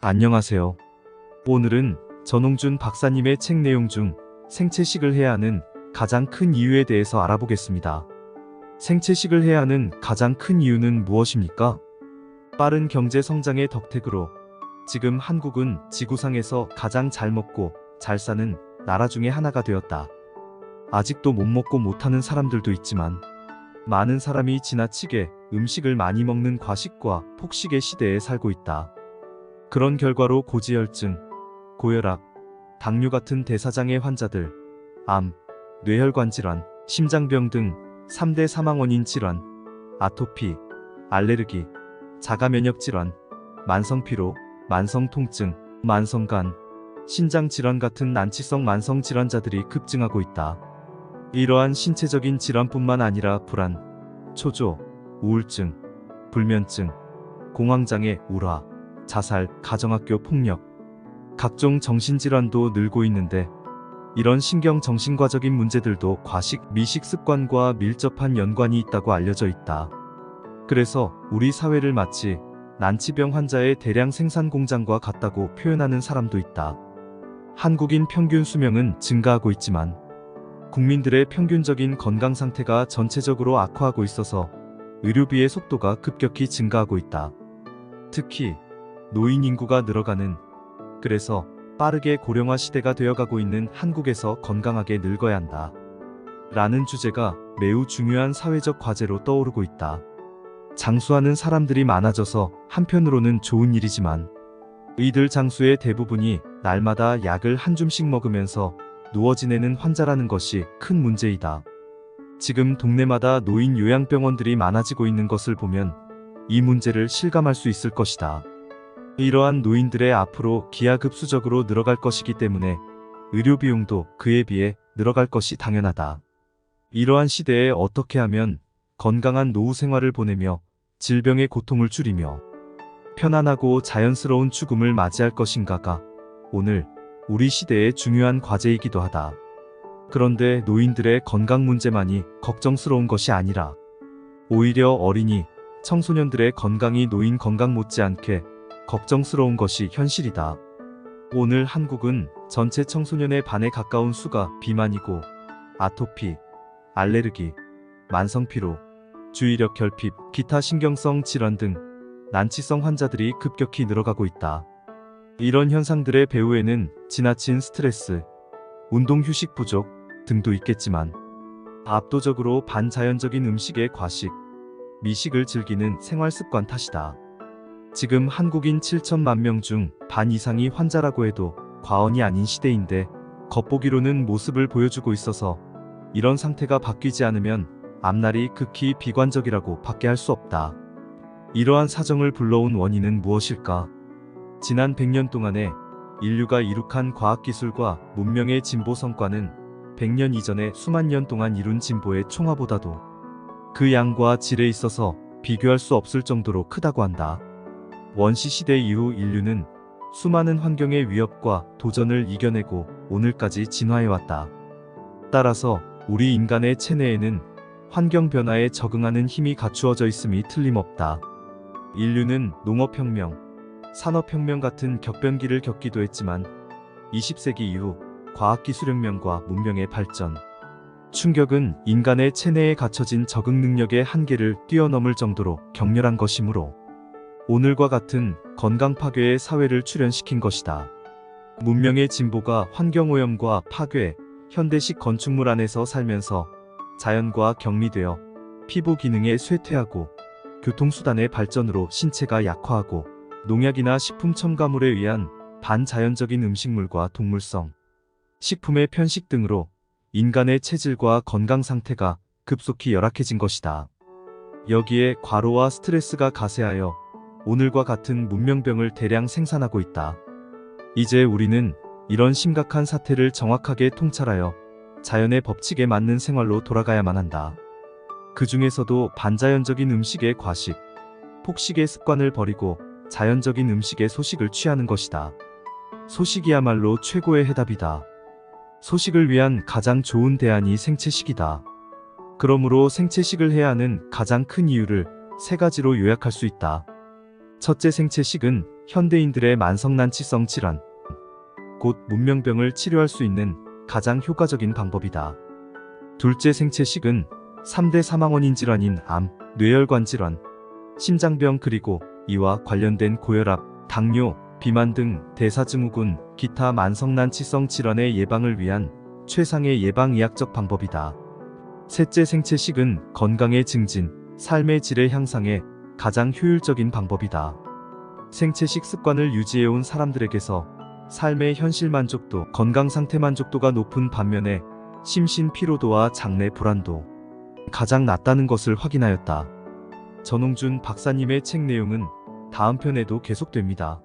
안녕하세요. 오늘은 전홍준 박사님의 책 내용 중 생채식을 해야 하는 가장 큰 이유에 대해서 알아보겠습니다. 생채식을 해야 하는 가장 큰 이유는 무엇입니까? 빠른 경제 성장의 덕택으로 지금 한국은 지구상에서 가장 잘 먹고 잘 사는 나라 중에 하나가 되었다. 아직도 못 먹고 못하는 사람들도 있지만 많은 사람이 지나치게 음식을 많이 먹는 과식과 폭식의 시대에 살고 있다. 그런 결과로 고지혈증, 고혈압, 당뇨 같은 대사장애 환자들, 암, 뇌혈관 질환, 심장병 등 3대 사망 원인 질환, 아토피, 알레르기, 자가면역 질환, 만성피로, 만성통증, 만성간, 신장질환 같은 난치성 만성질환자들이 급증하고 있다. 이러한 신체적인 질환뿐만 아니라 불안, 초조, 우울증, 불면증, 공황장애, 우화, 자살, 가정학교 폭력, 각종 정신질환도 늘고 있는데 이런 신경정신과적인 문제들도 과식, 미식 습관과 밀접한 연관이 있다고 알려져 있다. 그래서 우리 사회를 마치 난치병 환자의 대량 생산 공장과 같다고 표현하는 사람도 있다. 한국인 평균 수명은 증가하고 있지만 국민들의 평균적인 건강 상태가 전체적으로 악화하고 있어서 의료비의 속도가 급격히 증가하고 있다. 특히 노인 인구가 늘어가는, 그래서 빠르게 고령화 시대가 되어가고 있는 한국에서 건강하게 늙어야 한다. 라는 주제가 매우 중요한 사회적 과제로 떠오르고 있다. 장수하는 사람들이 많아져서 한편으로는 좋은 일이지만 이들 장수의 대부분이 날마다 약을 한 줌씩 먹으면서 누워 지내는 환자라는 것이 큰 문제이다. 지금 동네마다 노인 요양병원들이 많아지고 있는 것을 보면 이 문제를 실감할 수 있을 것이다. 이러한 노인들의 앞으로 기하급수적으로 늘어갈 것이기 때문에 의료 비용도 그에 비해 늘어갈 것이 당연하다. 이러한 시대에 어떻게 하면 건강한 노후 생활을 보내며 질병의 고통을 줄이며 편안하고 자연스러운 죽음을 맞이할 것인가가 오늘 우리 시대의 중요한 과제이기도 하다. 그런데 노인들의 건강 문제만이 걱정스러운 것이 아니라 오히려 어린이, 청소년들의 건강이 노인 건강 못지않게 걱정스러운 것이 현실이다. 오늘 한국은 전체 청소년의 반에 가까운 수가 비만이고 아토피, 알레르기, 만성피로, 주의력 결핍, 기타 신경성 질환 등 난치성 환자들이 급격히 늘어가고 있다. 이런 현상들의 배후에는 지나친 스트레스, 운동 휴식 부족 등도 있겠지만 압도적으로 반자연적인 음식의 과식, 미식을 즐기는 생활 습관 탓이다. 지금 한국인 7천만 명 중 반 이상이 환자라고 해도 과언이 아닌 시대인데 겉보기로는 모습을 보여주고 있어서 이런 상태가 바뀌지 않으면 앞날이 극히 비관적이라고 밖에 할 수 없다. 이러한 사정을 불러온 원인은 무엇일까? 지난 100년 동안에 인류가 이룩한 과학기술과 문명의 진보 성과는 100년 이전에 수만 년 동안 이룬 진보의 총합보다도 그 양과 질에 있어서 비교할 수 없을 정도로 크다고 한다. 원시시대 이후 인류는 수많은 환경의 위협과 도전을 이겨내고 오늘까지 진화해왔다. 따라서 우리 인간의 체내에는 환경 변화에 적응하는 힘이 갖추어져 있음이 틀림없다. 인류는 농업혁명, 산업혁명 같은 격변기를 겪기도 했지만 20세기 이후 과학기술혁명과 문명의 발전, 충격은 인간의 체내에 갖춰진 적응 능력의 한계를 뛰어넘을 정도로 격렬한 것이므로 오늘과 같은 건강 파괴의 사회를 출현시킨 것이다. 문명의 진보가 환경오염과 파괴, 현대식 건축물 안에서 살면서 자연과 격리되어 피부 기능에 쇠퇴하고 교통수단의 발전으로 신체가 약화하고 농약이나 식품 첨가물에 의한 반자연적인 음식물과 동물성, 식품의 편식 등으로 인간의 체질과 건강 상태가 급속히 열악해진 것이다. 여기에 과로와 스트레스가 가세하여 오늘과 같은 문명병을 대량 생산하고 있다. 이제 우리는 이런 심각한 사태를 정확하게 통찰하여 자연의 법칙에 맞는 생활로 돌아가야만 한다. 그 중에서도 반자연적인 음식의 과식, 폭식의 습관을 버리고 자연적인 음식의 소식을 취하는 것이다. 소식이야말로 최고의 해답이다. 소식을 위한 가장 좋은 대안이 생채식이다. 그러므로 생채식을 해야 하는 가장 큰 이유를 세 가지로 요약할 수 있다. 첫째, 생채식은 현대인들의 만성난치성 질환, 곧 문명병을 치료할 수 있는 가장 효과적인 방법이다. 둘째, 생체식은 3대 사망원인 질환인 암, 뇌혈관 질환, 심장병 그리고 이와 관련된 고혈압, 당뇨, 비만 등 대사증후군, 기타 만성난치성 질환의 예방을 위한 최상의 예방의학적 방법이다. 셋째, 생체식은 건강의 증진, 삶의 질의 향상에 가장 효율적인 방법이다. 생체식 습관을 유지해온 사람들에게서 삶의 현실 만족도, 건강 상태 만족도가 높은 반면에 심신 피로도와 장내 불안도 가장 낮다는 것을 확인하였다. 전홍준 박사님의 책 내용은 다음 편에도 계속됩니다.